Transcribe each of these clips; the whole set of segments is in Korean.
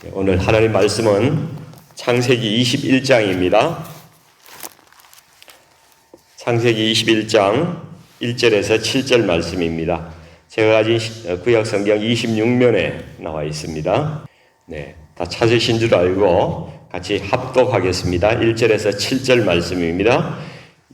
오늘 하나님 말씀은 창세기 21장입니다. 창세기 21장 1절에서 7절 말씀입니다. 제가 가진 구약 성경 26면에 나와 있습니다. 다 찾으신 줄 알고 같이 합독하겠습니다. 1절에서 7절 말씀입니다.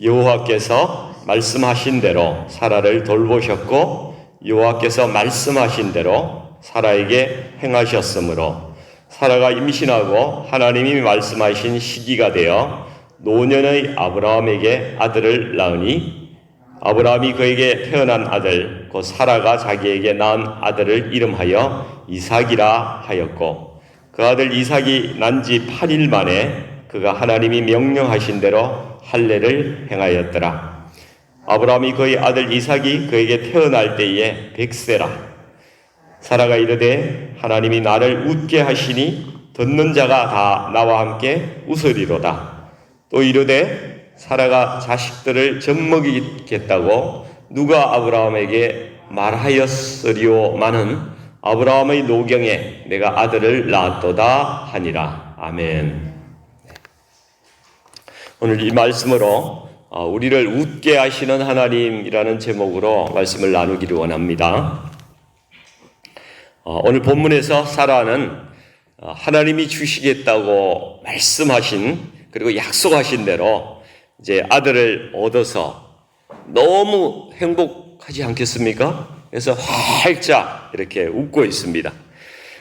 여호와께서 말씀하신 대로 사라를 돌보셨고 여호와께서 말씀하신 대로 사라에게 행하셨으므로 사라가 임신하고 하나님이 말씀하신 시기가 되어 노년의 아브라함에게 아들을 낳으니 아브라함이 그에게 태어난 아들 곧 사라가 자기에게 낳은 아들을 이름하여 이삭이라 하였고 그 아들 이삭이 난 지 8일 만에 그가 하나님이 명령하신 대로 할례를 행하였더라. 아브라함이 그의 아들 이삭이 그에게 태어날 때에 100세라. 사라가 이르되 하나님이 나를 웃게 하시니 듣는 자가 다 나와 함께 웃으리로다. 또 이르되 사라가 자식들을 젖먹이겠다고 누가 아브라함에게 말하였으리오마는 아브라함의 노경에 내가 아들을 낳았도다 하니라. 아멘. 오늘 이 말씀으로 우리를 웃게 하시는 하나님이라는 제목으로 말씀을 나누기를 원합니다. 오늘 본문에서 사라는 하나님이 주시겠다고 말씀하신 그리고 약속하신 대로 이제 아들을 얻어서 너무 행복하지 않겠습니까? 그래서 활짝 이렇게 웃고 있습니다.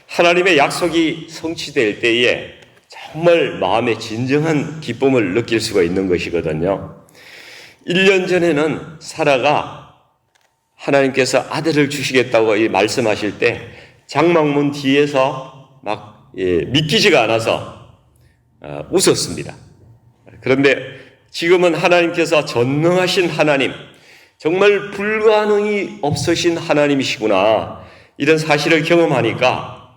하나님의 약속이 성취될 때에 정말 마음에 진정한 기쁨을 느낄 수가 있는 것이거든요. 1년 전에는 사라가 하나님께서 아들을 주시겠다고 말씀하실 때 장막문 뒤에서 막 믿기지가 않아서 웃었습니다. 그런데 지금은 하나님께서 전능하신 하나님, 정말 불가능이 없으신 하나님이시구나 이런 사실을 경험하니까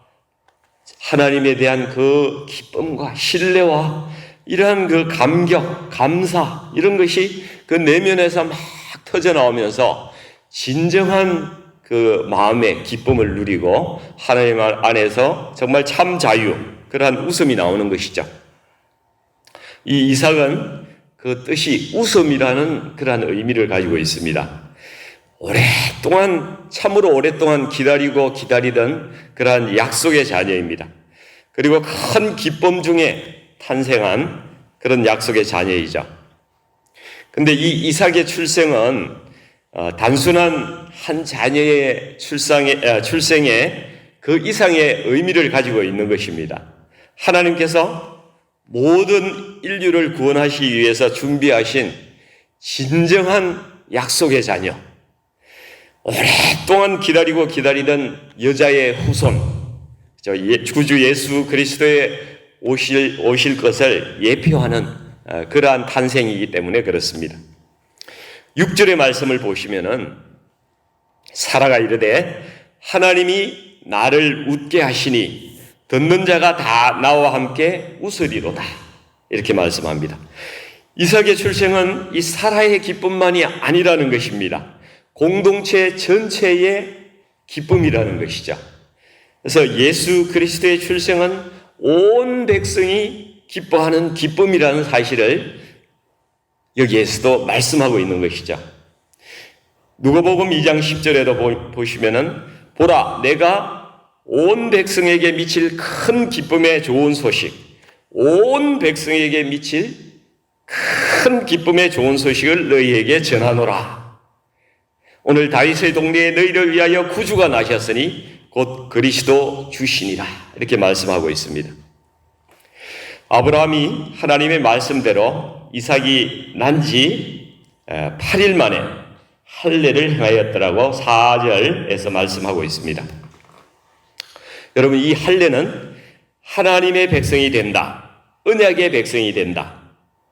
하나님에 대한 그 기쁨과 신뢰와 이러한 그 감격, 감사 이런 것이 그 내면에서 막 터져나오면서 진정한 그 마음의 기쁨을 누리고 하나님 안에서 정말 참 자유, 그러한 웃음이 나오는 것이죠. 이 이삭은 그 뜻이 웃음이라는 그러한 의미를 가지고 있습니다. 참으로 오랫동안 기다리던 그러한 약속의 자녀입니다. 그리고 큰 기쁨 중에 탄생한 그런 약속의 자녀이죠. 근데 이 이삭의 출생은 단순한 한 자녀의 출생에 그 이상의 의미를 가지고 있는 것입니다. 하나님께서 모든 인류를 구원하시기 위해서 준비하신 진정한 약속의 자녀, 오랫동안 기다리던 여자의 후손, 구주 예수 그리스도의 오실 것을 예표하는 그러한 탄생이기 때문에 그렇습니다. 6절의 말씀을 보시면은 사라가 이르되 하나님이 나를 웃게 하시니 듣는 자가 다 나와 함께 웃으리로다 이렇게 말씀합니다. 이삭의 출생은 이 사라의 기쁨만이 아니라는 것입니다. 공동체 전체의 기쁨이라는 것이죠. 그래서 예수 그리스도의 출생은 온 백성이 기뻐하는 기쁨이라는 사실을 여기에서도 말씀하고 있는 것이죠. 누가복음 2장 10절에도 보시면은 보라 내가 온 백성에게 미칠 큰 기쁨의 좋은 소식, 온 백성에게 미칠 큰 기쁨의 좋은 소식을 너희에게 전하노라. 오늘 다윗의 동네에 너희를 위하여 구주가 나셨으니 곧 그리스도 주시니라 이렇게 말씀하고 있습니다. 아브라함이 하나님의 말씀대로 이삭이 난 지 8일 만에 할례를 행하였더라고 4절에서 말씀하고 있습니다. 여러분 이 할례는 하나님의 백성이 된다, 언약의 백성이 된다,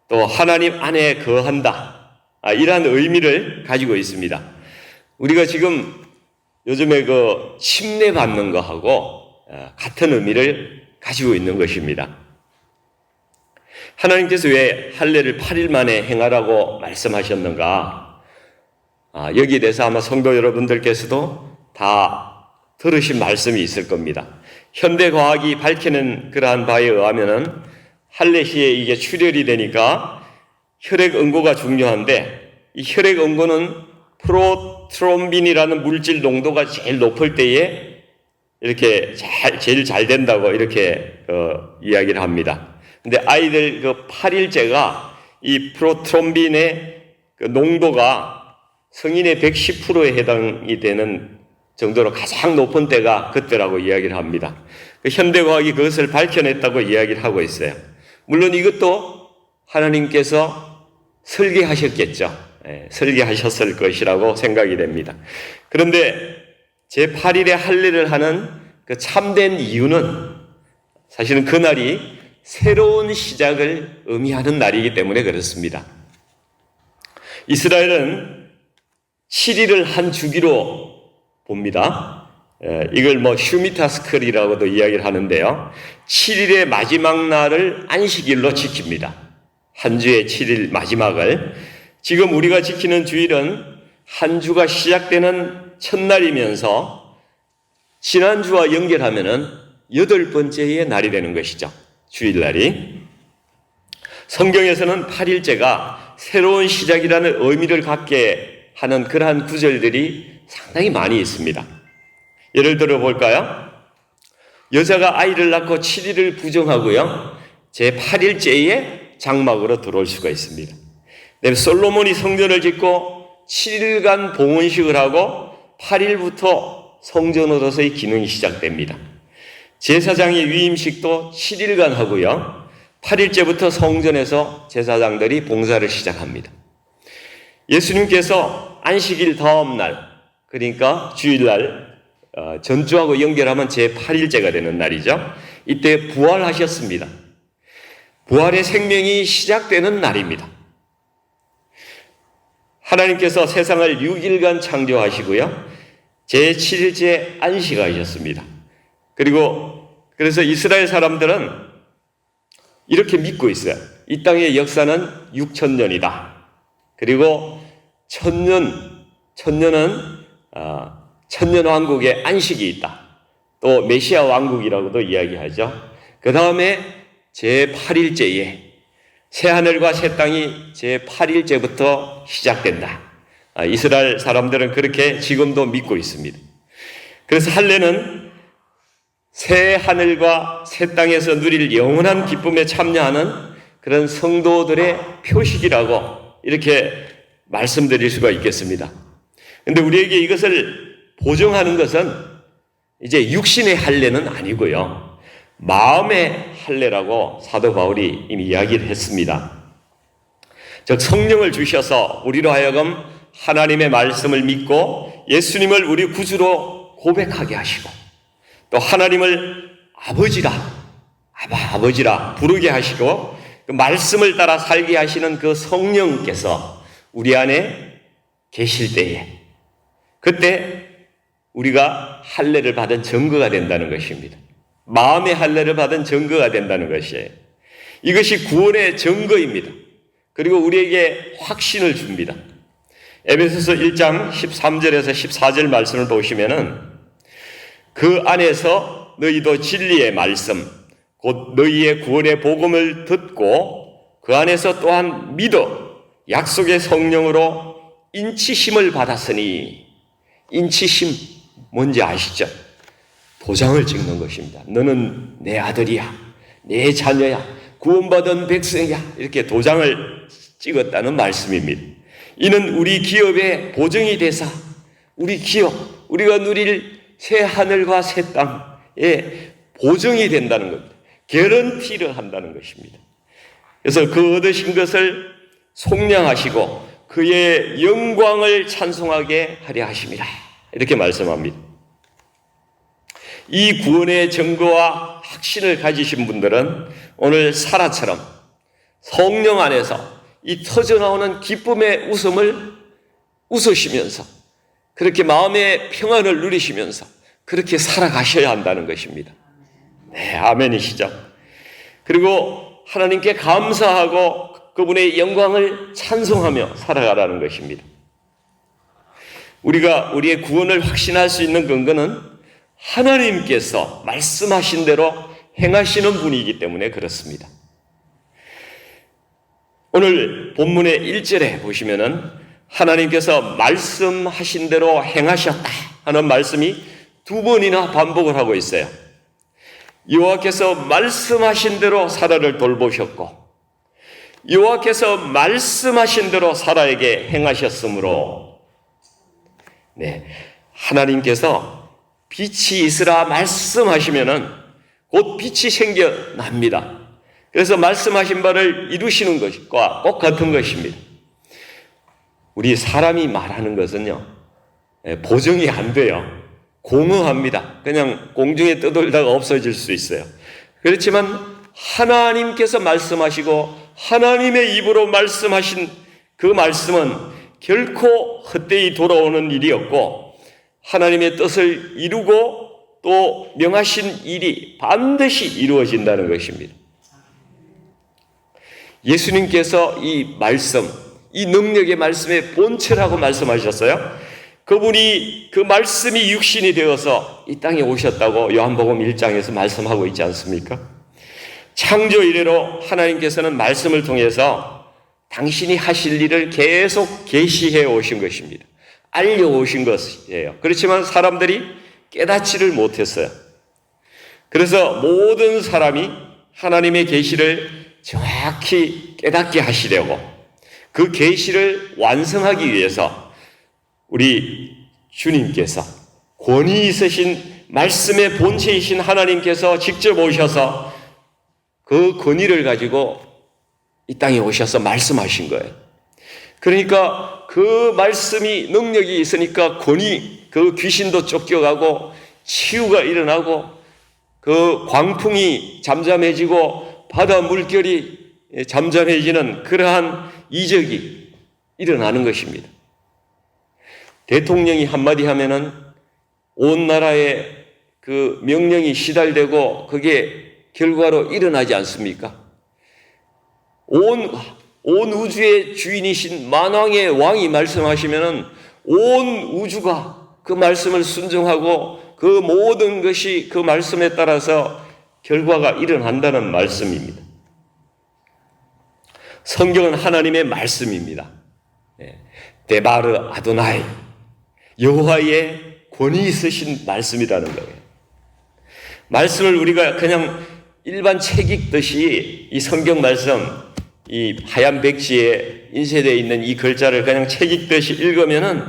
또 하나님 안에 거한다 이러한 의미를 가지고 있습니다. 우리가 지금 요즘에 그 침례 받는 거하고 같은 의미를 가지고 있는 것입니다. 하나님께서 왜 할례를 8일 만에 행하라고 말씀하셨는가? 여기에 대해서 아마 성도 여러분들께서도 다 들으신 말씀이 있을 겁니다. 현대 과학이 밝히는 그러한 바에 의하면은 할레시에 이게 출혈이 되니까 혈액 응고가 중요한데, 이 혈액 응고는 프로트롬빈이라는 물질 농도가 제일 높을 때에 이렇게 제일 잘 된다고 이렇게 이야기를 합니다. 근데 아이들 8일째가 이 프로트롬빈의 농도가 성인의 110%에 해당이 되는 정도로 가장 높은 때가 그때라고 이야기를 합니다. 현대과학이 그것을 밝혀냈다고 이야기를 하고 있어요. 물론 이것도 하나님께서 설계하셨겠죠. 설계하셨을 것이라고 생각이 됩니다. 그런데 제8일에 할례를 하는 그 참된 이유는 사실은 그날이 새로운 시작을 의미하는 날이기 때문에 그렇습니다. 이스라엘은 7일을 한 주기로 봅니다. 이걸 슈미타스클이라고도 이야기를 하는데요. 7일의 마지막 날을 안식일로 지킵니다. 한 주의 7일 마지막을. 지금 우리가 지키는 주일은 한 주가 시작되는 첫날이면서 지난주와 연결하면은 8번째의 날이 되는 것이죠. 주일날이. 성경에서는 8일째가 새로운 시작이라는 의미를 갖게 하는 그러한 구절들이 상당히 많이 있습니다. 예를 들어 볼까요? 여자가 아이를 낳고 7일을 부정하고요, 제8일째에 장막으로 들어올 수가 있습니다. 솔로몬이 성전을 짓고 7일간 봉헌식을 하고 8일부터 성전으로서의 기능이 시작됩니다. 제사장의 위임식도 7일간 하고요, 8일째부터 성전에서 제사장들이 봉사를 시작합니다. 예수님께서 안식일 다음 날, 그러니까 주일날 전주하고 연결하면 제8일째가 되는 날이죠. 이때 부활하셨습니다. 부활의 생명이 시작되는 날입니다. 하나님께서 세상을 6일간 창조하시고요, 제7일째 안식하셨습니다. 그래서 이스라엘 사람들은 이렇게 믿고 있어요. 이 땅의 역사는 6,000년이다. 그리고 천년은 천년왕국의 안식이 있다. 또 메시아 왕국이라고도 이야기하죠. 그 다음에 제8일째에 새하늘과 새 땅이 제8일째부터 시작된다. 이스라엘 사람들은 그렇게 지금도 믿고 있습니다. 그래서 할례는 새 하늘과 새 땅에서 누릴 영원한 기쁨에 참여하는 그런 성도들의 표식이라고 이렇게 말씀드릴 수가 있겠습니다. 그런데 우리에게 이것을 보증하는 것은 이제 육신의 할례는 아니고요, 마음의 할례라고 사도 바울이 이미 이야기를 했습니다. 즉 성령을 주셔서 우리로 하여금 하나님의 말씀을 믿고 예수님을 우리 구주로 고백하게 하시고, 또 하나님을 아버지라 부르게 하시고, 그 말씀을 따라 살게 하시는 그 성령께서 우리 안에 계실 때에, 그때 우리가 할례를 받은 증거가 된다는 것입니다. 마음의 할례를 받은 증거가 된다는 것이에요. 이것이 구원의 증거입니다. 그리고 우리에게 확신을 줍니다. 에베소서 1장 13절에서 14절 말씀을 보시면은 그 안에서 너희도 진리의 말씀, 곧 너희의 구원의 복음을 듣고 그 안에서 또한 믿어 약속의 성령으로 인치심을 받았으니, 인치심 뭔지 아시죠? 도장을 찍는 것입니다. 너는 내 아들이야, 내 자녀야, 구원받은 백성이야, 이렇게 도장을 찍었다는 말씀입니다. 이는 우리 기업의 보증이 되사 우리 기업, 우리가 누릴 새 하늘과 새 땅에 보증이 된다는 겁니다. 개런티를 한다는 것입니다. 그래서 그 얻으신 것을 속량하시고 그의 영광을 찬송하게 하려 하심이라, 이렇게 말씀합니다. 이 구원의 증거와 확신을 가지신 분들은 오늘 사라처럼 성령 안에서 이 터져나오는 기쁨의 웃음을 웃으시면서 그렇게 마음의 평안을 누리시면서 그렇게 살아가셔야 한다는 것입니다. 네, 아멘이시죠? 그리고 하나님께 감사하고 그분의 영광을 찬송하며 살아가라는 것입니다. 우리가 우리의 구원을 확신할 수 있는 근거는 하나님께서 말씀하신 대로 행하시는 분이기 때문에 그렇습니다. 오늘 본문의 1절에 보시면은 하나님께서 말씀하신 대로 행하셨다 하는 말씀이 두 번이나 반복을 하고 있어요. 여호와께서 말씀하신 대로 사라를 돌보셨고 여호와께서 말씀하신 대로 사라에게 행하셨으므로 하나님께서 빛이 있으라 말씀하시면은 곧 빛이 생겨납니다. 그래서 말씀하신 바를 이루시는 것과 꼭 같은 것입니다. 우리 사람이 말하는 것은요, 보정이 안 돼요. 공허합니다. 그냥 공중에 떠돌다가 없어질 수 있어요. 그렇지만 하나님께서 말씀하시고 하나님의 입으로 말씀하신 그 말씀은 결코 헛되이 돌아오는 일이 없고 하나님의 뜻을 이루고 또 명하신 일이 반드시 이루어진다는 것입니다. 예수님께서 이 말씀, 이 능력의 말씀의 본체라고 말씀하셨어요. 그분이 그 말씀이 육신이 되어서 이 땅에 오셨다고 요한복음 1장에서 말씀하고 있지 않습니까? 창조 이래로 하나님께서는 말씀을 통해서 당신이 하실 일을 계속 계시해 오신 것입니다. 알려오신 것이에요. 그렇지만 사람들이 깨닫지를 못했어요. 그래서 모든 사람이 하나님의 계시를 정확히 깨닫게 하시려고 그 계시를 완성하기 위해서 우리 주님께서 권위 있으신 말씀의 본체이신 하나님께서 직접 오셔서 그 권위를 가지고 이 땅에 오셔서 말씀하신 거예요. 그러니까 그 말씀이 능력이 있으니까 권위, 그 귀신도 쫓겨가고 치유가 일어나고 그 광풍이 잠잠해지고 바다 물결이 잠잠해지는 그러한 이적이 일어나는 것입니다. 대통령이 한마디 하면은 온 나라에 그 명령이 시달되고 그게 결과로 일어나지 않습니까? 온 우주의 주인이신 만왕의 왕이 말씀하시면은 온 우주가 그 말씀을 순종하고 그 모든 것이 그 말씀에 따라서 결과가 일어난다는 말씀입니다. 성경은 하나님의 말씀입니다. 데바르 아도나이, 여호와의 권위 있으신 말씀이라는 거예요. 말씀을 우리가 그냥 일반 책 읽듯이 이 성경 말씀, 이 하얀 백지에 인쇄되어 있는 이 글자를 그냥 책 읽듯이 읽으면은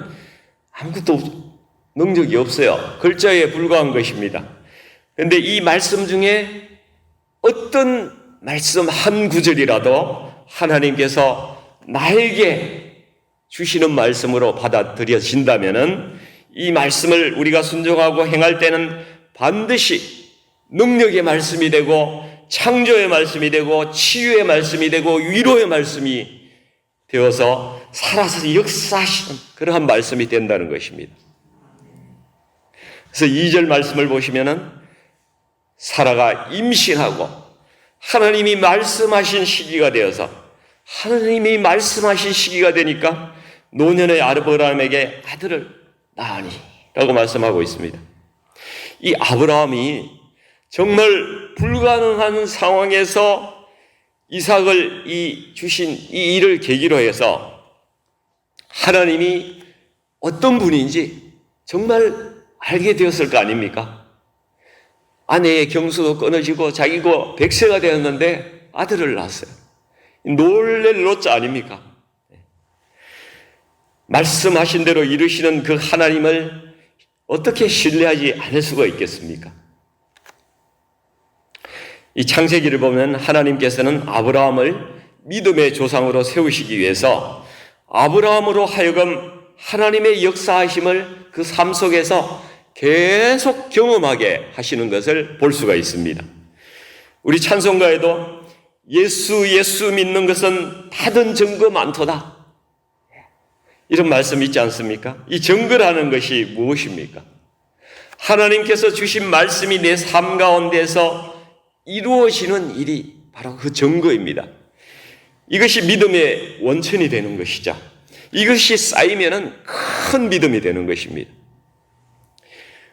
아무것도 능력이 없어요. 글자에 불과한 것입니다. 그런데 이 말씀 중에 어떤 말씀 한 구절이라도 하나님께서 나에게 주시는 말씀으로 받아들여진다면은 이 말씀을 우리가 순종하고 행할 때는 반드시 능력의 말씀이 되고 창조의 말씀이 되고 치유의 말씀이 되고 위로의 말씀이 되어서 살아서 역사하시는 그러한 말씀이 된다는 것입니다. 그래서 2절 말씀을 보시면은 사라가 임신하고 하나님이 말씀하신 시기가 되어서 하나님이 말씀하신 시기가 되니까 노년의 아브라함에게 아들을 낳으니 라고 말씀하고 있습니다. 이 아브라함이 정말 불가능한 상황에서 이삭을 주신 이 일을 계기로 해서 하나님이 어떤 분인지 정말 알게 되었을 거 아닙니까? 아내의 경수도 끊어지고 자기가 100세가 되었는데 아들을 낳았어요. 놀랄 노자 아닙니까? 말씀하신 대로 이루시는 그 하나님을 어떻게 신뢰하지 않을 수가 있겠습니까? 이 창세기를 보면 하나님께서는 아브라함을 믿음의 조상으로 세우시기 위해서 아브라함으로 하여금 하나님의 역사하심을 그 삶 속에서 계속 경험하게 하시는 것을 볼 수가 있습니다. 우리 찬송가에도 예수 믿는 것은 다른 증거 많도다, 이런 말씀 있지 않습니까? 이 증거라는 것이 무엇입니까? 하나님께서 주신 말씀이 내 삶 가운데서 이루어지는 일이 바로 그 증거입니다. 이것이 믿음의 원천이 되는 것이죠. 이것이 쌓이면은 큰 믿음이 되는 것입니다.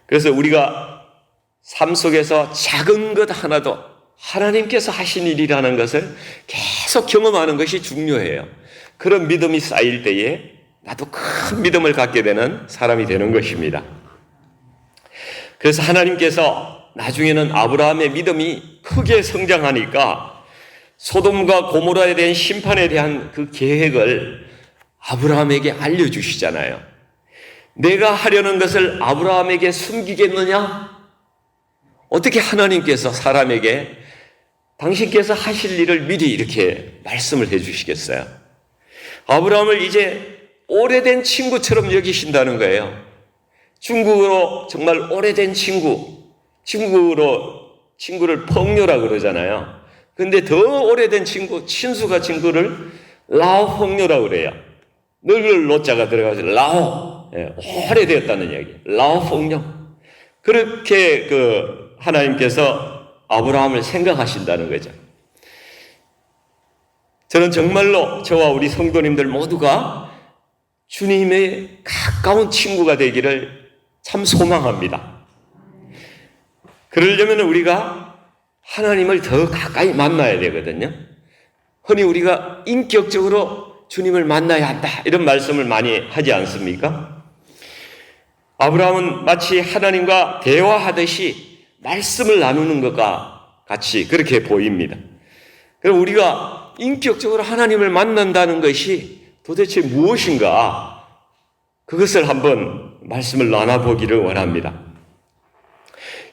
그래서 우리가 삶 속에서 작은 것 하나도 하나님께서 하신 일이라는 것을 계속 경험하는 것이 중요해요. 그런 믿음이 쌓일 때에 나도 큰 믿음을 갖게 되는 사람이 되는 것입니다. 그래서 하나님께서 나중에는 아브라함의 믿음이 크게 성장하니까 소돔과 고모라에 대한 심판에 대한 그 계획을 아브라함에게 알려주시잖아요. 내가 하려는 것을 아브라함에게 숨기겠느냐? 어떻게 하나님께서 사람에게 당신께서 하실 일을 미리 이렇게 말씀을 해주시겠어요? 아브라함을 이제 오래된 친구처럼 여기신다는 거예요. 중국어로 정말 오래된 친구를 펑녀라 그러잖아요. 근데 더 오래된 친구, 친수가 친구를 라오 펑녀라 그래요. 늙을 노자가 들어가서 라오, 오래되었다는 얘기. 라오 펑녀. 그렇게 하나님께서 아브라함을 생각하신다는 거죠. 저는 정말로 저와 우리 성도님들 모두가 주님의 가까운 친구가 되기를 참 소망합니다. 그러려면 우리가 하나님을 더 가까이 만나야 되거든요. 흔히 우리가 인격적으로 주님을 만나야 한다 이런 말씀을 많이 하지 않습니까? 아브라함은 마치 하나님과 대화하듯이 말씀을 나누는 것과 같이 그렇게 보입니다. 그럼 우리가 인격적으로 하나님을 만난다는 것이 도대체 무엇인가? 그것을 한번 말씀을 나눠보기를 원합니다.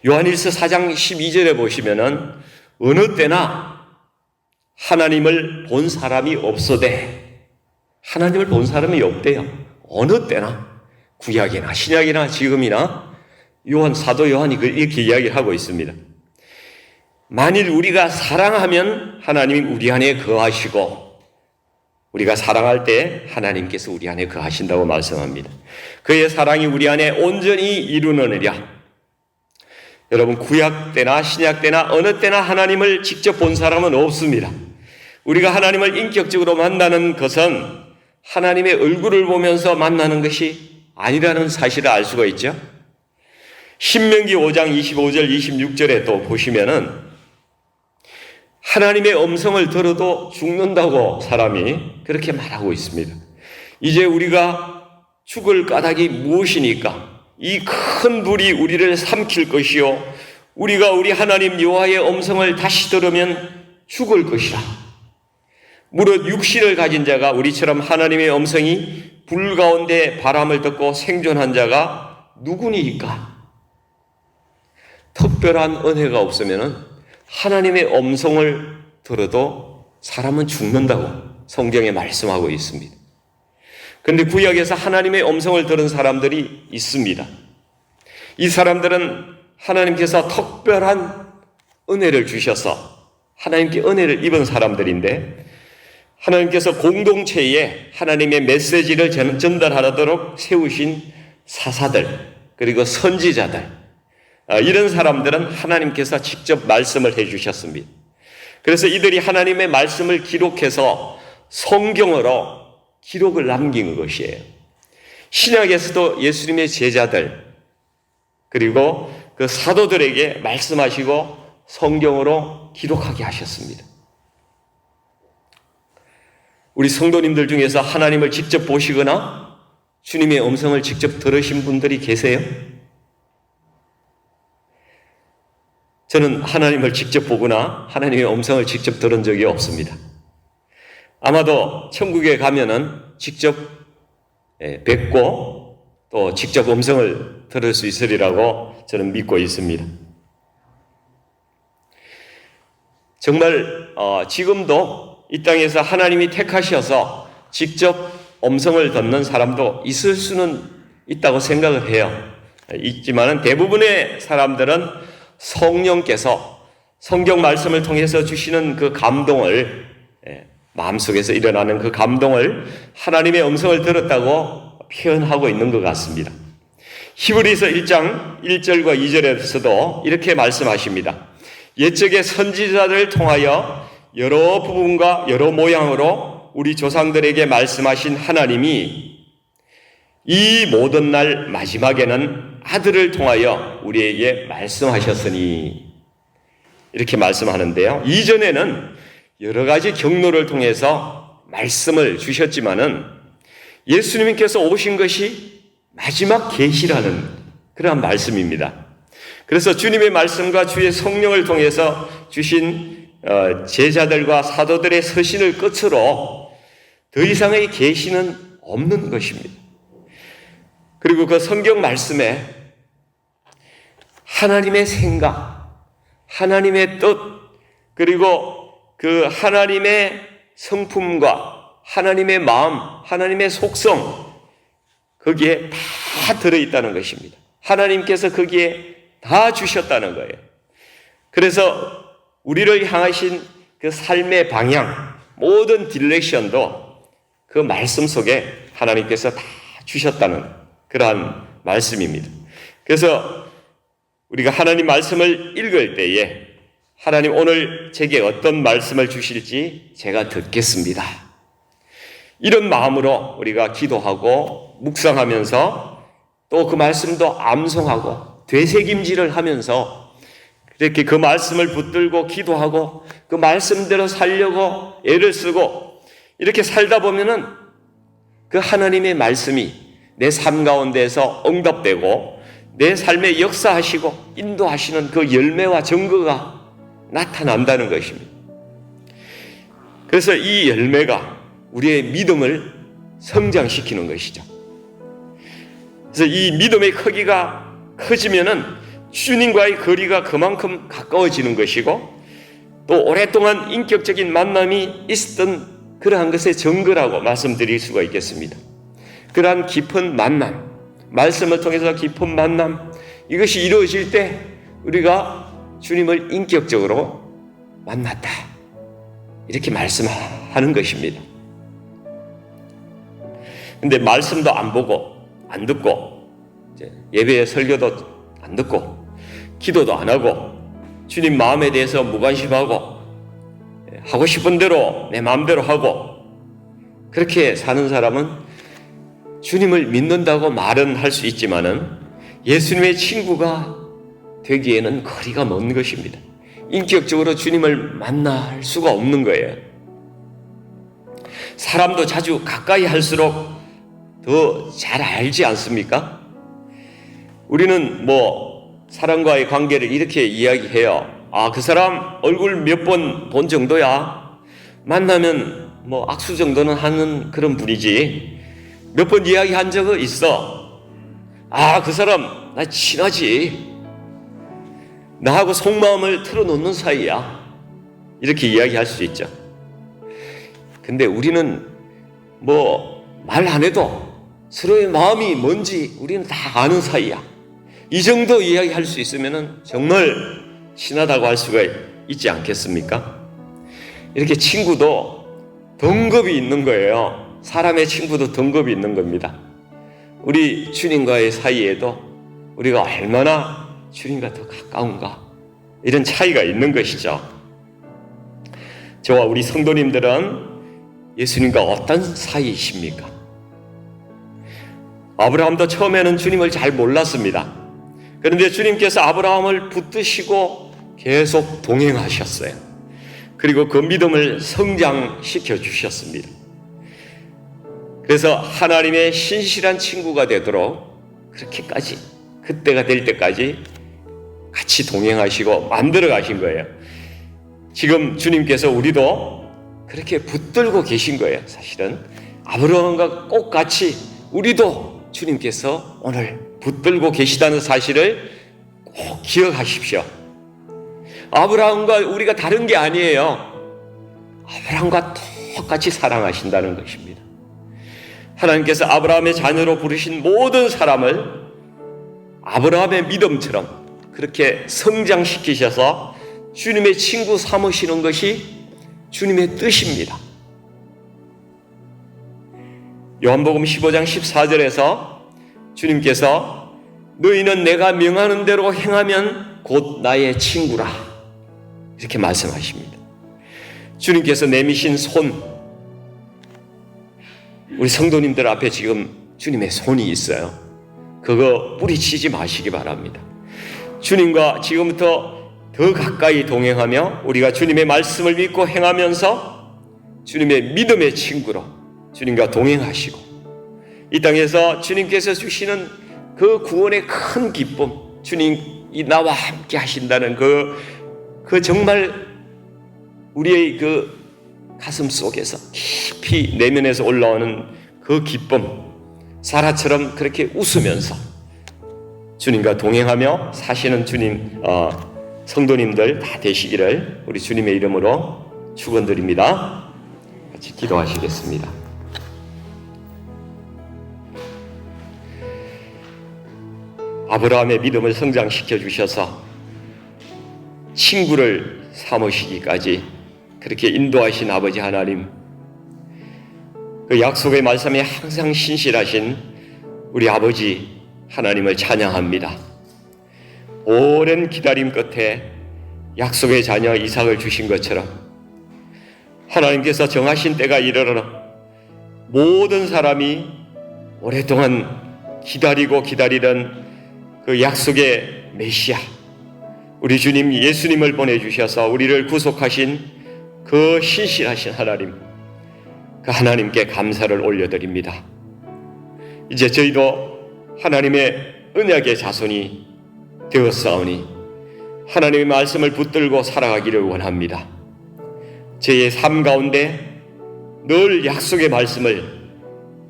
요한일서 4장 12절에 보시면은 어느 때나 하나님을 본 사람이 없어되, 하나님을 본 사람이 없대요. 어느 때나. 구약이나 신약이나 지금이나 사도 요한이 이렇게 이야기를 하고 있습니다. 만일 우리가 사랑하면 하나님이 우리 안에 거하시고 우리가 사랑할 때 하나님께서 우리 안에 거하신다고 말씀합니다. 그의 사랑이 우리 안에 온전히 이루느니라. 여러분, 구약 때나 신약 때나 어느 때나 하나님을 직접 본 사람은 없습니다. 우리가 하나님을 인격적으로 만나는 것은 하나님의 얼굴을 보면서 만나는 것이 아니라는 사실을 알 수가 있죠. 신명기 5장 25절 26절에 또 보시면은 하나님의 음성을 들어도 죽는다고 사람이 그렇게 말하고 있습니다. 이제 우리가 죽을 까닭이 무엇이니까? 이 큰 불이 우리를 삼킬 것이요 우리가 우리 하나님 여호와의 음성을 다시 들으면 죽을 것이라. 무릇 육신을 가진 자가 우리처럼 하나님의 음성이 불 가운데 바람을 듣고 생존한 자가 누구니까? 특별한 은혜가 없으면 하나님의 음성을 들어도 사람은 죽는다고 성경에 말씀하고 있습니다. 그런데 구약에서 하나님의 음성을 들은 사람들이 있습니다. 이 사람들은 하나님께서 특별한 은혜를 주셔서 하나님께 은혜를 입은 사람들인데 하나님께서 공동체에 하나님의 메시지를 전달하도록 세우신 사사들 그리고 선지자들 이런 사람들은 하나님께서 직접 말씀을 해주셨습니다. 그래서 이들이 하나님의 말씀을 기록해서 성경으로 기록을 남긴 것이에요. 신약에서도 예수님의 제자들 그리고 그 사도들에게 말씀하시고 성경으로 기록하게 하셨습니다. 우리 성도님들 중에서 하나님을 직접 보시거나 주님의 음성을 직접 들으신 분들이 계세요? 저는 하나님을 직접 보거나 하나님의 음성을 직접 들은 적이 없습니다. 아마도 천국에 가면은 직접 뵙고 또 직접 음성을 들을 수 있으리라고 저는 믿고 있습니다. 정말 지금도 이 땅에서 하나님이 택하셔서 직접 음성을 듣는 사람도 있을 수는 있다고 생각을 해요. 있지만은 대부분의 사람들은 성령께서 성경 말씀을 통해서 주시는 그 감동을 마음속에서 일어나는 그 감동을 하나님의 음성을 들었다고 표현하고 있는 것 같습니다. 히브리서 1장 1절과 2절에서도 이렇게 말씀하십니다. 옛적의 선지자들을 통하여 여러 부분과 여러 모양으로 우리 조상들에게 말씀하신 하나님이 이 모든 날 마지막에는 아들을 통하여 우리에게 말씀하셨으니 이렇게 말씀하는데요. 이전에는 여러 가지 경로를 통해서 말씀을 주셨지만은 예수님께서 오신 것이 마지막 계시라는 그러한 말씀입니다. 그래서 주님의 말씀과 주의 성령을 통해서 주신 제자들과 사도들의 서신을 끝으로 더 이상의 계시는 없는 것입니다. 그리고 그 성경 말씀에 하나님의 생각, 하나님의 뜻, 그리고 그 하나님의 성품과 하나님의 마음, 하나님의 속성, 거기에 다 들어있다는 것입니다. 하나님께서 거기에 다 주셨다는 거예요. 그래서 우리를 향하신 그 삶의 방향, 모든 디렉션도 그 말씀 속에 하나님께서 다 주셨다는 그러한 말씀입니다. 그래서 우리가 하나님 말씀을 읽을 때에 하나님 오늘 제게 어떤 말씀을 주실지 제가 듣겠습니다. 이런 마음으로 우리가 기도하고 묵상하면서 또 그 말씀도 암송하고 되새김질을 하면서 이렇게 그 말씀을 붙들고 기도하고 그 말씀대로 살려고 애를 쓰고 이렇게 살다 보면은 그 하나님의 말씀이 내 삶 가운데에서 응답되고 내 삶에 역사하시고 인도하시는 그 열매와 증거가 나타난다는 것입니다. 그래서 이 열매가 우리의 믿음을 성장시키는 것이죠. 그래서 이 믿음의 크기가 커지면은 주님과의 거리가 그만큼 가까워지는 것이고 또 오랫동안 인격적인 만남이 있었던 그러한 것의 증거라고 말씀드릴 수가 있겠습니다. 그러한 깊은 만남, 말씀을 통해서 깊은 만남, 이것이 이루어질 때 우리가 주님을 인격적으로 만났다. 이렇게 말씀하는 것입니다. 근데 말씀도 안 보고, 안 듣고, 예배 설교도 안 듣고, 기도도 안 하고, 주님 마음에 대해서 무관심하고, 하고 싶은 대로 내 마음대로 하고, 그렇게 사는 사람은 주님을 믿는다고 말은 할 수 있지만은 예수님의 친구가 되기에는 거리가 먼 것입니다. 인격적으로 주님을 만날 수가 없는 거예요. 사람도 자주 가까이 할수록 더 잘 알지 않습니까? 우리는 사람과의 관계를 이렇게 이야기해요. 아, 그 사람 얼굴 몇 번 본 정도야. 만나면 악수 정도는 하는 그런 분이지. 몇 번 이야기한 적은 있어. 아, 그 사람 나 친하지. 나하고 속마음을 털어놓는 사이야. 이렇게 이야기할 수 있죠. 근데 우리는 말 안 해도 서로의 마음이 뭔지 우리는 다 아는 사이야. 이 정도 이야기할 수 있으면 정말 친하다고 할 수가 있지 않겠습니까? 이렇게 친구도 등급이 있는 거예요. 사람의 친구도 등급이 있는 겁니다. 우리 주님과의 사이에도 우리가 얼마나 주님과 더 가까운가, 이런 차이가 있는 것이죠. 저와 우리 성도님들은 예수님과 어떤 사이이십니까? 아브라함도 처음에는 주님을 잘 몰랐습니다. 그런데 주님께서 아브라함을 붙드시고 계속 동행하셨어요. 그리고 그 믿음을 성장시켜 주셨습니다. 그래서 하나님의 신실한 친구가 되도록 그렇게까지, 그때가 될 때까지 같이 동행하시고 만들어 가신 거예요. 지금 주님께서 우리도 그렇게 붙들고 계신 거예요. 사실은 아브라함과 똑같이 우리도 주님께서 오늘 붙들고 계시다는 사실을 꼭 기억하십시오. 아브라함과 우리가 다른 게 아니에요. 아브라함과 똑같이 사랑하신다는 것입니다. 하나님께서 아브라함의 자녀로 부르신 모든 사람을 아브라함의 믿음처럼 그렇게 성장시키셔서 주님의 친구 삼으시는 것이 주님의 뜻입니다. 요한복음 15장 14절에서 주님께서 너희는 내가 명하는 대로 행하면 곧 나의 친구라, 이렇게 말씀하십니다. 주님께서 내미신 손, 우리 성도님들 앞에 지금 주님의 손이 있어요. 그거 뿌리치지 마시기 바랍니다. 주님과 지금부터 더 가까이 동행하며 우리가 주님의 말씀을 믿고 행하면서 주님의 믿음의 친구로 주님과 동행하시고 이 땅에서 주님께서 주시는 그 구원의 큰 기쁨, 주님이 나와 함께 하신다는 그 정말 우리의 그 가슴 속에서 깊이 내면에서 올라오는 그 기쁨, 사라처럼 그렇게 웃으면서 주님과 동행하며 사시는 주님 성도님들 다 되시기를 우리 주님의 이름으로 축원드립니다. 같이 기도하시겠습니다. 아브라함의 믿음을 성장시켜 주셔서 친구를 삼으시기까지 그렇게 인도하신 아버지 하나님, 그 약속의 말씀에 항상 신실하신 우리 아버지 하나님을 찬양합니다. 오랜 기다림 끝에 약속의 자녀 이삭을 주신 것처럼 하나님께서 정하신 때가 이르러 모든 사람이 오랫동안 기다리던 그 약속의 메시아 우리 주님 예수님을 보내주셔서 우리를 구속하신 그 신실하신 하나님, 그 하나님께 감사를 올려드립니다. 이제 저희도 하나님의 언약의 자손이 되었사오니 하나님의 말씀을 붙들고 살아가기를 원합니다. 저희의 삶 가운데 늘 약속의 말씀을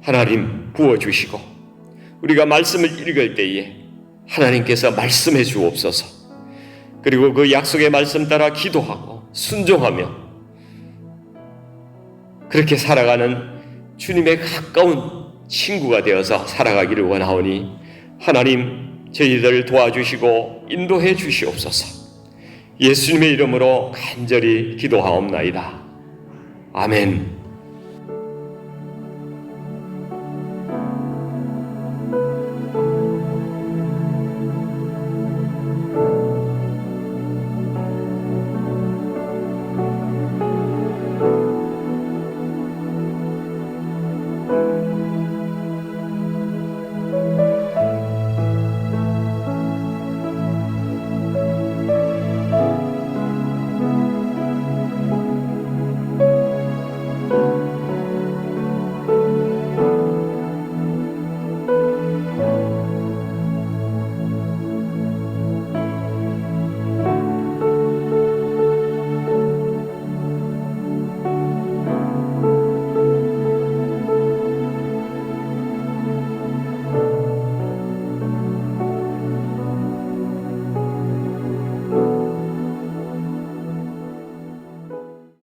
하나님 부어주시고 우리가 말씀을 읽을 때에 하나님께서 말씀해 주옵소서. 그리고 그 약속의 말씀 따라 기도하고 순종하며 그렇게 살아가는 주님의 가까운 친구가 되어서 살아가기를 원하오니 하나님 저희들을 도와주시고 인도해 주시옵소서. 예수님의 이름으로 간절히 기도하옵나이다. 아멘.